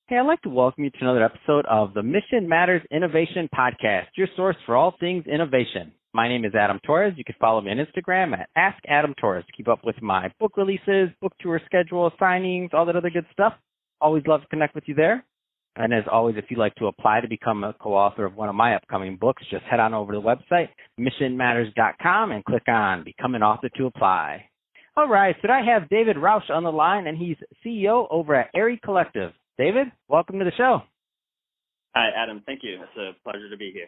Hey, I'd like to welcome you to another episode of the Mission Matters Innovation Podcast, your source for all things innovation. My name is Adam Torres. You can follow me on Instagram at AskAdamTorres to keep up with my book releases, book tour schedule, signings, all that other good stuff. Always love to connect with you there. And as always, if you'd like to apply to become a co-author of one of my upcoming books, just head on over to the website, missionmatters.com, and click on Become an Author to apply. All right, so I have David Roush on the line, and he's CEO over at Airy Collective. David, welcome to the show. Hi, Adam. Thank you. It's a pleasure to be here.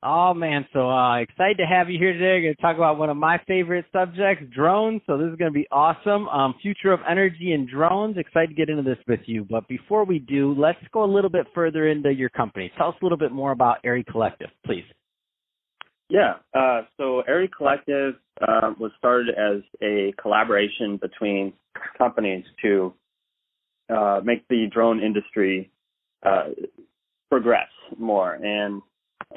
Oh, man. So excited to have you here today. We're going to talk about one of my favorite subjects, drones. So this is going to be awesome. Future of energy and drones. Excited to get into this with you. But before we do, let's go a little bit further into your company. Tell us a little bit more about Airy Collective, please. Yeah. So Airy Collective was started as a collaboration between companies to make the drone industry progress more. And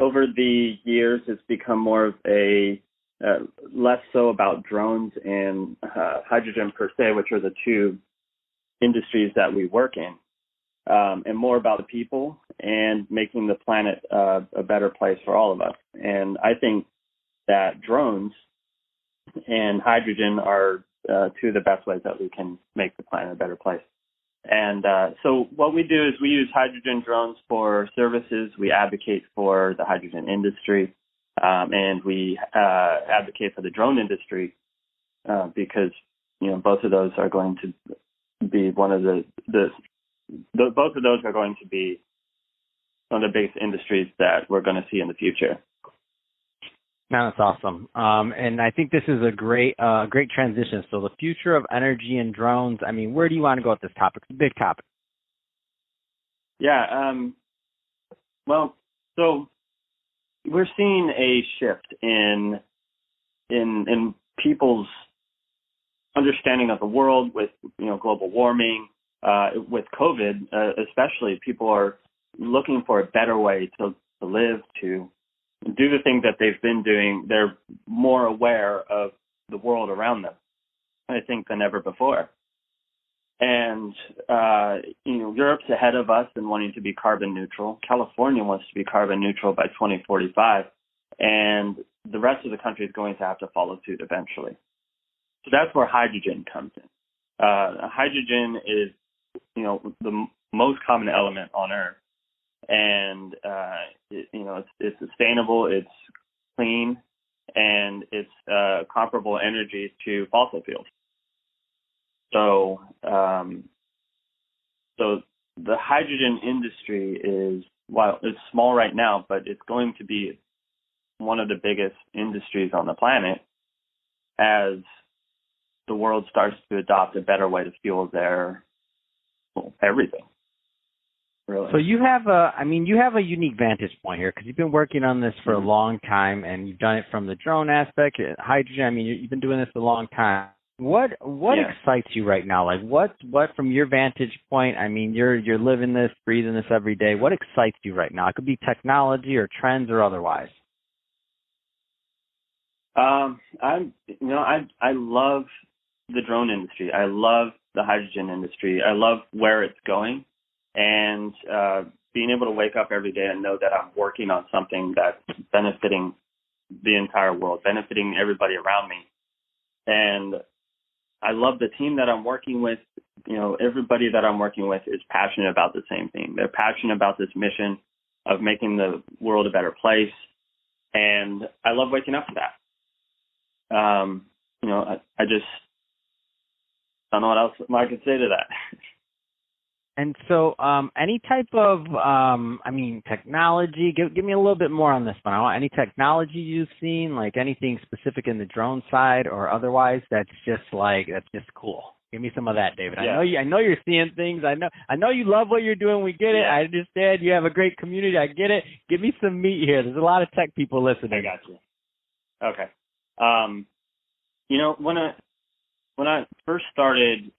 over the years, it's become more of a less so about drones and hydrogen per se, which are the two industries that we work in, and more about the people and making the planet a better place for all of us. And I think that drones and hydrogen are two of the best ways that we can make the planet a better place. And so what we do is we use hydrogen drones for services. We advocate for the hydrogen industry, and we advocate for the drone industry because both of those are going to be one of both of those are going to be one of the biggest industries that we're going to see in the future. No, that's awesome. And I think this is a great transition. So the future of energy and drones, I mean, where do you want to go with this topic? It's a big topic. Yeah. Well, so we're seeing a shift in people's understanding of the world with, global warming, with COVID, especially. People are looking for a better way to live, to do the things that they've been doing. They're more aware of the world around them, I think, than ever before. And, Europe's ahead of us in wanting to be carbon neutral. California wants to be carbon neutral by 2045. And the rest of the country is going to have to follow suit eventually. So that's where hydrogen comes in. Hydrogen is, the most common element on Earth. And, it's sustainable, it's clean, and it's comparable energy to fossil fuels. So, so the hydrogen industry is, while it's small right now, but it's going to be one of the biggest industries on the planet as the world starts to adopt a better way to fuel their everything. Really. So you have a unique vantage point here because you've been working on this for a long time, and you've done it from the drone aspect, hydrogen. I mean, you've been doing this a long time. What excites you right now? Like what from your vantage point? I mean, you're living this, breathing this every day. What excites you right now? It could be technology or trends or otherwise. I love the drone industry. I love the hydrogen industry. I love where it's going. And being able to wake up every day and know that I'm working on something that's benefiting the entire world, benefiting everybody around me. And I love the team that I'm working with. Everybody that I'm working with is passionate about the same thing. They're passionate about this mission of making the world a better place. And I love waking up to that. I just don't know what else I could say to that. And so any type of, technology, give me a little bit more on this one. I want any technology you've seen, like anything specific in the drone side or otherwise that's just cool. Give me some of that, David. Yeah. I know you're seeing things. I know you love what you're doing. We get it. Yeah. I understand. You have a great community. I get it. Give me some meat here. There's a lot of tech people listening. I got you. Okay. When I first started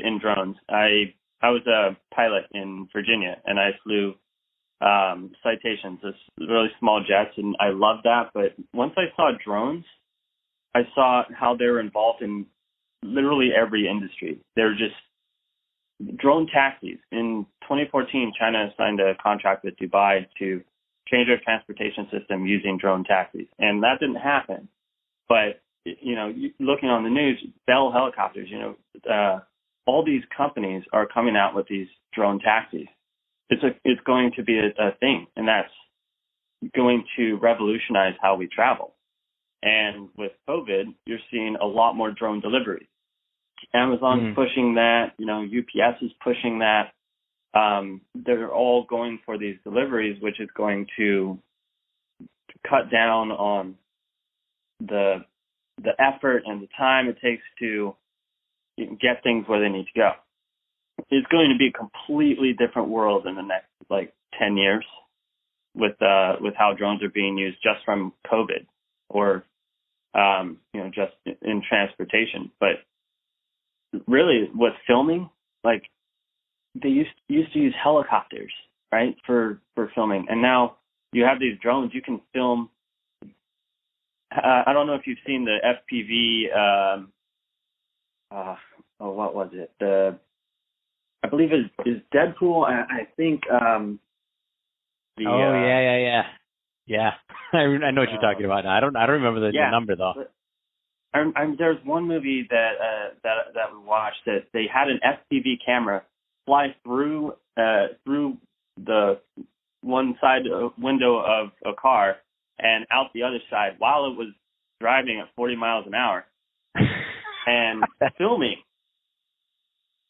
in drones, I was a pilot in Virginia, and I flew Citations, this really small jets, and I loved that. But once I saw drones, I saw how they were involved in literally every industry. They're just drone taxis. In 2014, China signed a contract with Dubai to change their transportation system using drone taxis, and that didn't happen. But looking on the news, Bell Helicopters, all these companies are coming out with these drone taxis. It's going to be a thing, and that's going to revolutionize how we travel. And with COVID, you're seeing a lot more drone deliveries. Amazon's pushing that, UPS is pushing that. They're all going for these deliveries, which is going to cut down on the effort and the time it takes to get things where they need to go. It's going to be a completely different world in the next 10 years with how drones are being used just from COVID or just in transportation. But really, with filming, they used to use helicopters, right, for filming, and now you have these drones. You can film. I don't know if you've seen the FPV. What was it? I believe is Deadpool. I think. Yeah. I know what you're talking about now. I don't remember the number though. There's one movie that we watched that they had an FPV camera fly through the one side window of a car and out the other side while it was driving at 40 miles an hour and filming.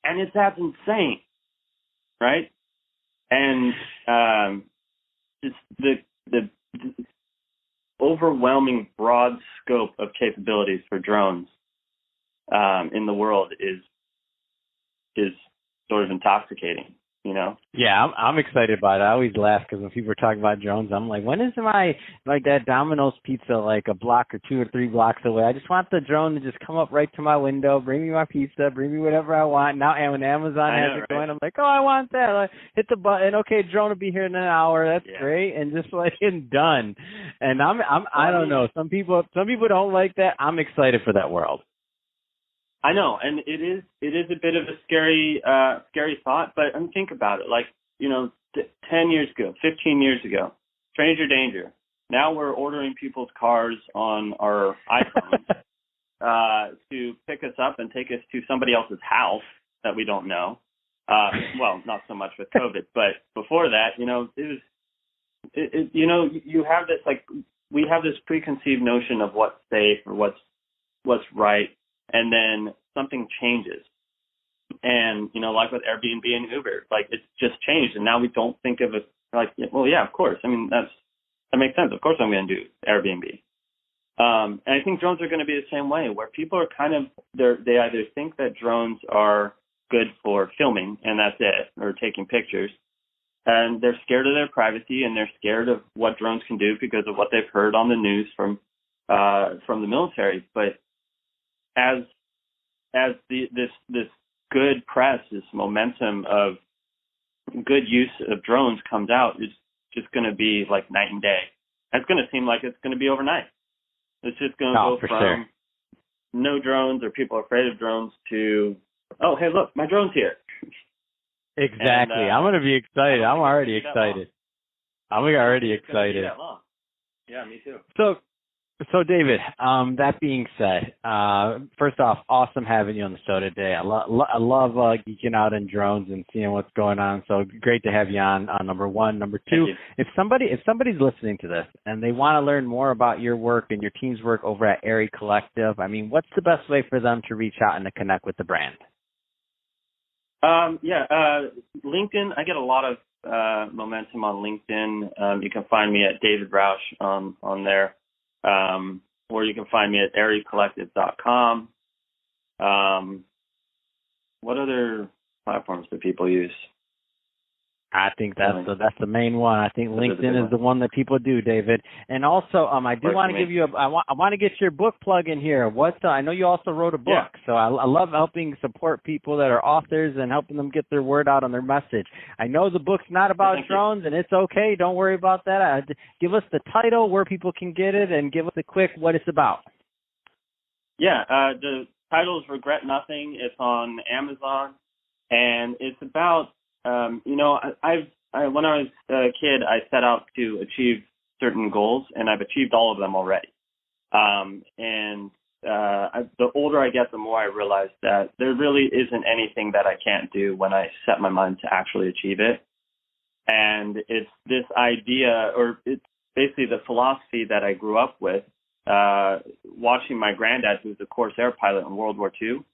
And that's insane, right? And it's the overwhelming broad scope of capabilities for drones in the world is sort of intoxicating, Yeah, I'm excited about it. I always laugh because when people are talking about drones, I'm like, when is that Domino's pizza a block or 2 or 3 blocks away? I just want the drone to just come up right to my window, bring me my pizza, bring me whatever I want. Now, and when Amazon has it going, I'm like, oh, I want that. Hit the button. Okay, drone will be here in an hour. That's great, and just and done. And I don't know. Some people don't like that. I'm excited for that world. I know, and it is a bit of a scary thought, but think about it. 10 years ago, 15 years ago, stranger danger. Now we're ordering people's cars on our iPhones to pick us up and take us to somebody else's house that we don't know. Well, not so much with COVID, but before that, it was, you have this we have this preconceived notion of what's safe or what's right. And then something changes. And, like with Airbnb and Uber, it's just changed. And now we don't think of it well, yeah, of course. I mean, that makes sense. Of course I'm going to do Airbnb. And I think drones are going to be the same way, where people are they either think that drones are good for filming and that's it, or taking pictures. And they're scared of their privacy and they're scared of what drones can do because of what they've heard on the news from the military. But as this good press, this momentum of good use of drones comes out, it's just going to be like night and day. It's going to seem like it's going to be overnight. It's just going to go from no drones or people afraid of drones to, oh, hey, look, my drone's here. Exactly. And, I'm going to be excited. I'm already excited. I'm already excited. Yeah, me too. So David, that being said, first off, awesome having you on the show today. I love geeking out in drones and seeing what's going on. So great to have you on. Number one, number two, if somebody's listening to this and they want to learn more about your work and your team's work over at Airy Collective, what's the best way for them to reach out and to connect with the brand? LinkedIn. I get a lot of momentum on LinkedIn. You can find me at David Roush on there. Or you can find me at airycollective.com. What other platforms do people use? I think that's the main one. I think LinkedIn is the one that people do, David. And also, I do want to give you I want to get your book plug in here. I know you also wrote a book, so I love helping support people that are authors and helping them get their word out on their message. I know the book's not about drones, and it's okay. Don't worry about that. Give us the title, where people can get it, and give us a quick what it's about. Yeah, the title is Regret Nothing. It's on Amazon. And it's about, when I was a kid, I set out to achieve certain goals, and I've achieved all of them already. The older I get, the more I realize that there really isn't anything that I can't do when I set my mind to actually achieve it. And it's this idea, or it's basically the philosophy that I grew up with, watching my granddad, who was a Corsair pilot in World War II,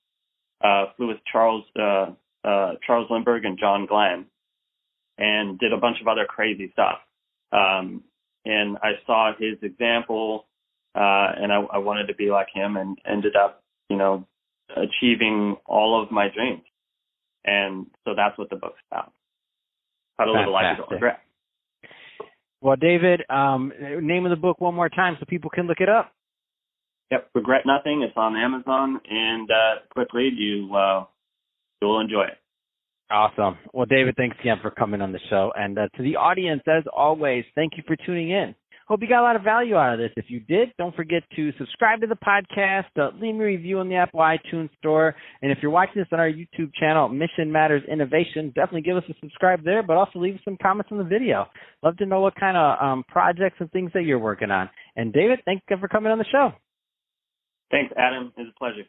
flew with Charles Lindbergh and John Glenn, and did a bunch of other crazy stuff. And I saw his example, and I wanted to be like him, and ended up, achieving all of my dreams. And so that's what the book's about. How to live a life without regret. Well, David, name of the book one more time so people can look it up. Yep, Regret Nothing. It's on Amazon, and quick read. You'll enjoy it. Awesome. Well, David, thanks again for coming on the show. And to the audience, as always, thank you for tuning in. Hope you got a lot of value out of this. If you did, don't forget to subscribe to the podcast, leave me a review on the Apple iTunes Store. And if you're watching this on our YouTube channel, Mission Matters Innovation, definitely give us a subscribe there, but also leave some comments on the video. Love to know what kind of projects and things that you're working on. And David, thanks again for coming on the show. Thanks, Adam. It was a pleasure.